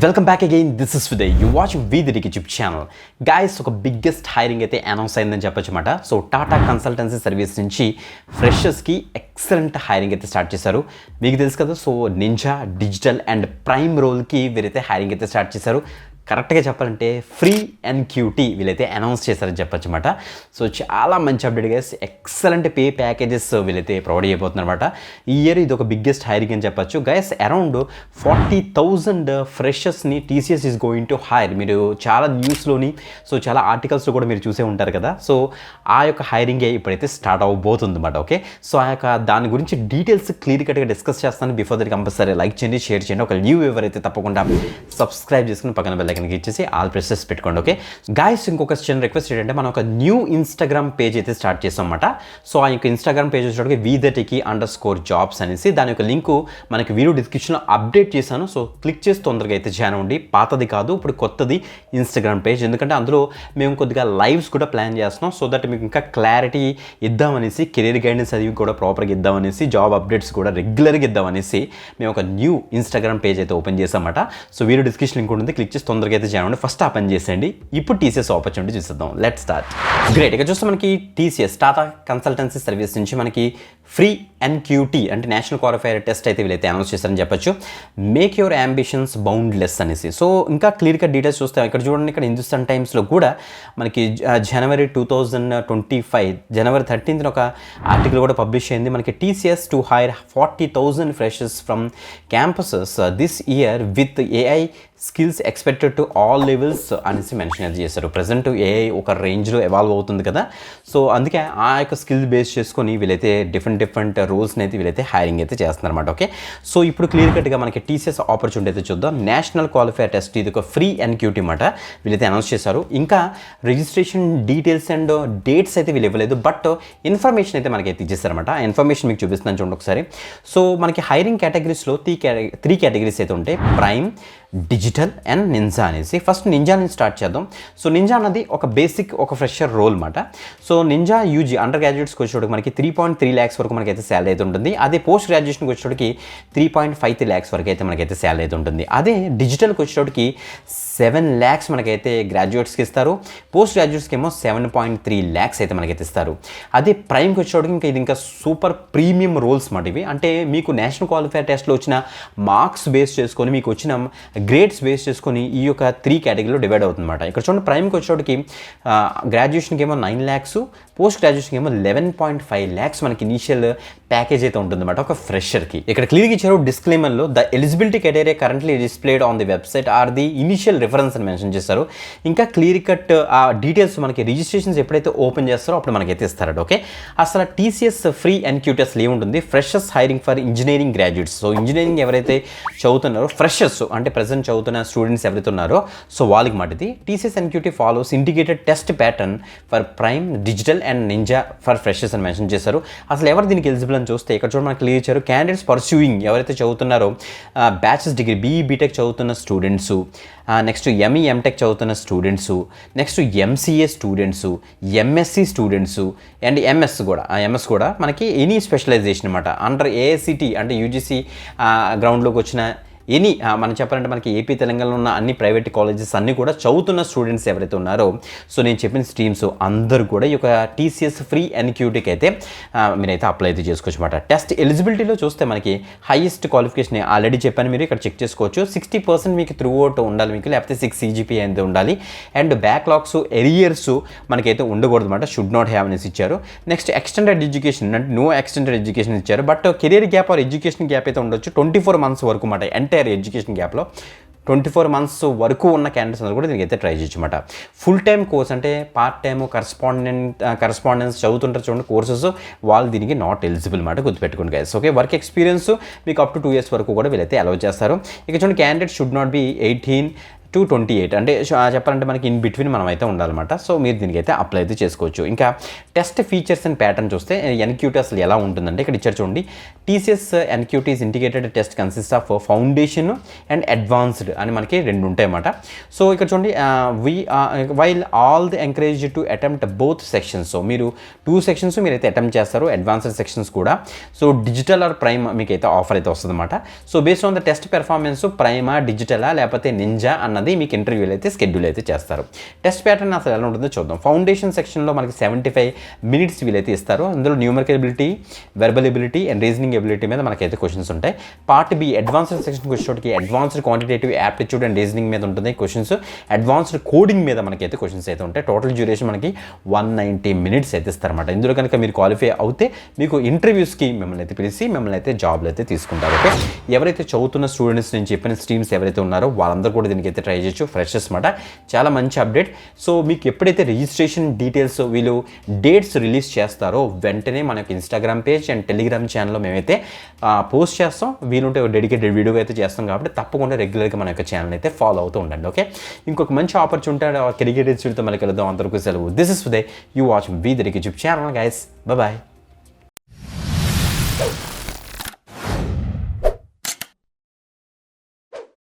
Welcome back again. This is విదయ్. You watching వీదికి YouTube channel. Guys, ఒక biggest hiring అయితే అనౌన్స్ అయిందని చెప్పొచ్చు అన్నమాట. సో టాటా కన్సల్టెన్సీ సర్వీస్ నుంచి ఫ్రెషర్స్కి ఎక్సలెంట్ హైరింగ్ అయితే స్టార్ట్ చేశారు. మీకు తెలుసు కదా, so ninja, digital and prime రోల్కి వీరైతే హైరింగ్ అయితే స్టార్ట్ చేశారు. కరెక్ట్గా చెప్పాలంటే ఫ్రీ ఎన్క్యూటీ వీళ్ళైతే అనౌన్స్ చేశారని చెప్పొచ్చు అనమాట. సో చాలా మంచి update guys. Excellent pay packages వీళ్ళైతే ప్రొవైడ్ చేయబోతున్నారు అనమాట. ఈ ఇయర్ ఇది ఒక బిగ్గెస్ట్ హైరింగ్ అని చెప్పొచ్చు గైస్. అరౌండ్ 40,000 ఫ్రెషర్స్ని TCS is going to hire. మీరు చాలా న్యూస్లోని, సో చాలా ఆర్టికల్స్లో కూడా మీరు చూసే ఉంటారు కదా. సో ఆ యొక్క హైరింగే ఇప్పుడైతే స్టార్ట్ అవ్వబోతుంది అనమాట. ఓకే, సో ఆ యొక్క దాని గురించి డీటెయిల్స్ క్లియర్ కట్గా డిస్కస్ చేస్తాను. బిఫోర్ దట్ కంపల్సరీ లైక్ చేయండి, షేర్ చేయండి. ఒక న్యూ వ్యూవర్ అయితే తప్పకుండా సబ్స్క్రైబ్ చేసుకుని పక్కన బెల్ ఐకాన్ ఇచ్చేసి ఆల్ ప్రెసెస్ పెట్టుకోండి. ఓకే గైస్, ఇంకొక చిన్న రిక్వెస్ట్ ఏంటంటే మనం ఒక న్యూ ఇన్స్టాగ్రామ్ పేజ్ అయితే స్టార్ట్ చేస్తాం అన్నమాట. సో ఆ యొక్క ఇన్స్టాగ్రామ్ పేజ్ వచ్చేటప్పటికి v30ki_jobs అనేసి దాని యొక్క లింకు మనకి వీడియో డిస్క్రిప్షన్లో అప్డేట్ చేశాను. సో క్లిక్ చేసి తొందరగా అయితే జాయిన్ అవ్వండి. పాతది కాదు, ఇప్పుడు కొత్తది ఇన్స్టాగ్రామ్ పేజ్. ఎందుకంటే అందులో మేము కొద్దిగా లైవ్స్ కూడా ప్లాన్ చేస్తున్నాం. సో దట్ మీకు ఇంకా క్లారిటీ ఇద్దామనేసి, కెరీర్ గైడెన్స్ అది కూడా ప్రాపర్గా ఇద్దామనేసి, జాబ్ అప్డేట్స్ కూడా రెగ్యులర్గా ఇద్దామనేసి మేము ఒక న్యూ ఇన్స్టాగ్రామ్ పేజ్ అయితే ఓపెన్ చేసామన్నమాట. సో వీడియో డిస్క్రిప్షన్ లింక్ ఉంటుంది, క్లిక్ చేసి తొందరగా అయితే జాయిన్ అవ్వండి. ఫస్ట్ ఆ పని చేసేయండి. ఇప్పుడు టీసీఎస్ ఆపర్చునిటీ చూసేద్దాం. Let start. గ్రేట్. ఇక చూస్తే మనకి టీసీఎస్ టాటా కన్సల్టెన్సీ సర్వీస్ నుంచి మనకి ఫ్రీ ఎన్క్యూటీ అంటే నేషనల్ క్వాలిఫైయర్ టెస్ట్ అయితే వీళ్ళైతే అనౌన్స్ చేస్తారని చెప్పొచ్చు. మేక్ యువర్ అంబిషన్స్ బౌండ్లెస్ అనేసి. సో ఇంకా క్లియర్గా డీటెయిల్స్ చూస్తే ఇక్కడ చూడండి, ఇక్కడ హిందుస్థాన్ టైమ్స్లో కూడా మనకి జనవరి 2025 జనవరి 13th ఒక ఆర్టికల్ కూడా పబ్లిష్ అయింది. మనకి TCS to hire 40,000 freshers from campuses this year with AI skills expected to all levels అనేసి మెన్షన్ అయితే చేశారు. ప్రజెంట్ ఏఐ ఒక రేంజ్లో ఎవాల్వ్ అవుతుంది కదా. సో అందుకే ఆ యొక్క స్కిల్ బేస్ చేసుకొని వీళ్ళైతే డిఫరెంట్ రోల్స్ని అయితే వీళ్ళైతే హైరింగ్ అయితే చేస్తున్నారు అనమాట. ఓకే, సో ఇప్పుడు క్లియర్ కట్గా మనకి టీసీఎస్ ఆపర్చునిటీ అయితే చూద్దాం. నేషనల్ క్వాలిఫైర్ టెస్ట్, ఇది ఒక ఫ్రీ ఎన్క్యూటీ అనమాట. వీళ్ళైతే అనౌన్స్ చేశారు. ఇంకా రిజిస్ట్రేషన్ డీటెయిల్స్ అండ్ డేట్స్ అయితే వీళ్ళు ఇవ్వలేదు, బట్ ఇన్ఫర్మేషన్ అయితే మనకి అయితే ఇచ్చేస్తారనమాట. ఆ ఇన్ఫర్మేషన్ మీకు చూపిస్తున్నాను చూడండి ఒకసారి. సో మనకి హైరింగ్ కేటగిరీస్లో 3 కేటగిరీస్ అయితే ఉంటాయి: ప్రైమ్, డిజిటల్ అండ్ నింజా అనేసి. ఫస్ట్ నింజా నుంచి స్టార్ట్ చేద్దాం. సో నింజా అన్నది ఒక బేసిక్ ఒక ఫ్రెషర్ రోల్ అనమాట. సో నింజా యూజీ అండర్ గ్రాడ్యుయేట్స్కి వచ్చేటప్పుడు మనకి 3.3 lakhs వరకు మనకైతే శాలరీ అయితే ఉంటుంది. అదే పోస్ట్ గ్రాడ్యుయేషన్కి వచ్చేటప్పటికి 3.53 lakhs వరకు అయితే మనకైతే శాలరీ అయితే ఉంటుంది. అదే డిజిటల్కి వచ్చేటప్పటికి 7 lakhs మనకైతే గ్రాడ్యుయేట్స్కి ఇస్తారు. పోస్ట్ గ్రాడ్యుయేట్స్కి ఏమో 7.3 lakhs అయితే మనకైతే ఇస్తారు. అదే ప్రైమ్కి వచ్చేటప్పటికి ఇంకా ఇది ఇంకా సూపర్ ప్రీమియం రోల్స్ మాట ఇవి. అంటే మీకు నేషనల్ క్వాలిఫైర్ టెస్ట్లో వచ్చిన మార్క్స్ బేస్ చేసుకొని, మీకు వచ్చిన గ్రేడ్స్ బేస్ చేసుకొని ఈ యొక్క 3 కేటగిరీలో డివైడ్ అవుతుందన్నమాట. ఇక్కడ చూడండి, ప్రైమ్కి వచ్చేటప్పటికి గ్రాడ్యుయేషన్కి ఏమో 9 lakhs, పోస్ట్ గ్రాడ్యుయేషన్కి ఏమో 11.5 lakhs మనకి ఇనీషియల్ ప్యాకేజ్ అయితే ఉంటుందన్నమాట ఒక ఫ్రెషర్కి. ఇక్కడ క్లియర్గా ఇచ్చారు డిస్క్లైమర్లో, the eligibility criteria currently displayed on the website are the initial reference అని మెన్షన్ చేస్తారు. ఇంకా క్లియర్ కట్ ఆ డీటెయిల్స్ మనకి రిజిస్ట్రేషన్స్ ఎప్పుడైతే ఓపెన్ చేస్తారో అప్పుడు మనకైతే ఇస్తారట. ఓకే, అసలు టీసీఎస్ ఫ్రీ ఎన్క్యూటీ అసలు ఏముంటుంది? Freshers hiring for engineering graduates. So engineering ఎవరైతే చదువుతున్నారో ఫ్రెషర్స్ అంటే ప్రజెంట్ చదువుతున్న స్టూడెంట్స్ ఎవరైతే ఉన్నారో సో వాళ్ళకి మాటిది. TCS NQT follows integrated test pattern for prime, digital and ninja for freshers అని మెన్షన్ చేశారు. అసలు ఎవరు దీనికి ఎలిజిబుల్ అని చూస్తే ఇక్కడ చూడండి మనకి క్లియర్ ఇచ్చారు. క్యాండిడేట్స్ పర్సూయింగ్ ఎవరైతే చదువుతున్నారో బ్యాచిలర్స్ డిగ్రీ, బీఈ బీటెక్ చదువుతున్న స్టూడెంట్స్, నెక్స్ట్ ఎంఈ ఎంటెక్ చదువుతున్న students, next MCA students, MSc students and MS కూడా మనకి ఎనీ స్పెషలైజేషన్ అనమాట. అండర్ ఏఐసిటీ అంటే యూజీసీ గ్రౌండ్లోకి వచ్చిన ఎనీ మనం చెప్పాలంటే మనకి ఏపీ తెలంగాణలో ఉన్న అన్ని ప్రైవేట్ కాలేజెస్ అన్నీ కూడా చదువుతున్న స్టూడెంట్స్ ఎవరైతే ఉన్నారో సో నేను చెప్పిన స్ట్రీమ్స్ అందరూ కూడా ఈ యొక్క టీసీఎస్ ఫ్రీ ఎన్క్యూటీకి అయితే మీరైతే అప్లై అయితే చేసుకోవచ్చు అనమాట. టెస్ట్ ఎలిజిబిలిటీలో చూస్తే మనకి హైయెస్ట్ క్వాలిఫికేషన్ ఆల్రెడీ చెప్పాను, మీరు ఇక్కడ చెక్ చేసుకోవచ్చు. 60% మీకు త్రూ అవుట్ ఉండాలి మీకు, లేకపోతే 6 CGPA అయితే ఉండాలి. అండ్ బ్యాక్లాగ్స్, ఎరియర్స్ మనకైతే ఉండకూడదు అనమాట. షుడ్ నాట్ హ్యావ్ అనేసి ఇచ్చారు. నెక్స్ట్ ఎక్స్టెండెడ్ ఎడ్యుకేషన్ అంటే నో ఎక్స్టెండెడ్ ఎడ్యుకేషన్ ఇచ్చారు. But career gap or education gap అయితే ఉండొచ్చు 24 months వరకు అనమాట. ఎంటైర్ ఎడ్యుకేషన్ గ్యాప్లో 24 months వరకు ఉన్న క్యాండిడేట్స్ అందరూ కూడా దీనికి అయితే ట్రై చేయొచ్చు అనమాట. ఫుల్ టైమ్ కోర్స్ అంటే పార్ట్ టైమ్ కరస్పాండెన్స్ చదువుతుంటారు చూడండి కోర్సెస్, వాళ్ళు దీనికి నాట్ ఎలిజిబుల్ అనమాట. గుర్తుపెట్టుకోండి గైస్. ఓకే, వర్క్ ఎక్స్పీరియన్స్ మీకు అప్ టు 2 years వరకు కూడా వీళ్ళైతే అలౌ చేస్తారు. ఇక చూడండి, candidate should not be 18 to 28 అంటే చెప్పాలంటే మనకి ఇన్ బిట్వీన్ మనం అయితే ఉండాలన్నమాట. సో మీరు దీనికైతే అప్లై అయితే చేసుకోవచ్చు. ఇంకా టెస్ట్ ఫీచర్స్ అండ్ ప్యాటర్న్ చూస్తే ఎన్క్యూటీ అసలు ఎలా ఉంటుందంటే ఇక్కడ ఇచ్చారు చూడండి. TCS NQTs integrated test consist of foundation and advanced అని మనకి రెండు ఉంటాయి అన్నమాట. సో ఇక్కడ చూడండి while all the encourage to attempt both sections. So మీరు 2 సెక్షన్స్ మీరైతే అటెంప్ట్ చేస్తారు, అడ్వాన్స్డ్ సెక్షన్స్ కూడా. సో డిజిటల్ ఆర్ ప్రైమ్ మీకైతే ఆఫర్ అయితే వస్తుంది అనమాట. So based on the test performance ప్రైమా, డిజిటలా లేకపోతే నింజా అన్నది మీకు ఇంటర్వ్యూలు అయితే స్కెడ్యూల్ అయితే చేస్తారు. టెస్ట్ ప్యాటర్న్ అసలు ఎలా ఉంటుందో చూద్దాం. ఫౌండేషన్ సెక్షన్లో మనకి 75 మినిట్స్ వీలైతే ఇస్తారు. అందులో numerical ability, verbal ability and reasoning ability మీద మనకైతే క్వశ్చన్స్ ఉంటాయి. పార్ట్ బి అడ్వాన్స్డ్ సెక్షన్కి వచ్చేటికి advanced quantitative aptitude and reasoning మీద ఉంటుంది క్వశ్చన్స్. అడ్వాన్స్డ్ కోడింగ్ మీద మనకైతే క్వశ్చన్స్ అయితే ఉంటాయి. టోటల్ డ్యూరేషన్ మనకి 190 మినిట్స్ అయితే ఇస్తారన్నమాట. ఇందులో కనుక మీరు క్వాలిఫై అవుతే మీకు ఇంటర్వ్యూస్కి మిమ్మల్ని అయితే పిలిచి మిమ్మల్ని అయితే జాబ్లు అయితే తీసుకుంటారు. ఓకే, ఎవరైతే చదువుతున్న స్టూడెంట్స్ నేను చెప్పిన స్ట్రీమ్స్ ఎవరైతే ఉన్నారో వాళ్ళందరూ కూడా దీనికైతే ట్రై చేయొచ్చు. ఫ్రెషర్స్ మాట చాలా మంచి అప్డేట్. సో మీకు ఎప్పుడైతే రిజిస్ట్రేషన్ డీటెయిల్స్ వీళ్ళు డేట్స్ రిలీజ్ చేస్తారో వెంటనే మనకి ఇన్స్టాగ్రామ్ పేజ్ అండ్ టెలిగ్రామ్ ఛానల్లో మేమైతే పోస్ట్ చేస్తాం. వీలుంటే డెడికేటెడ్ వీడియో అయితే చేస్తాం కాబట్టి తప్పకుండా రెగ్యులర్గా మన యొక్క ఛానల్ అయితే ఫాలో అవుతూ ఉండండి. ఓకే, ఇంకొక మంచి ఆపర్చునిటీ కెరిగేటెడ్ వీడియోతో మళ్ళీ కలుద్దాం. అంతవరకు సెలవు. This is Uday. You watch we the YouTube channel guys. Bye.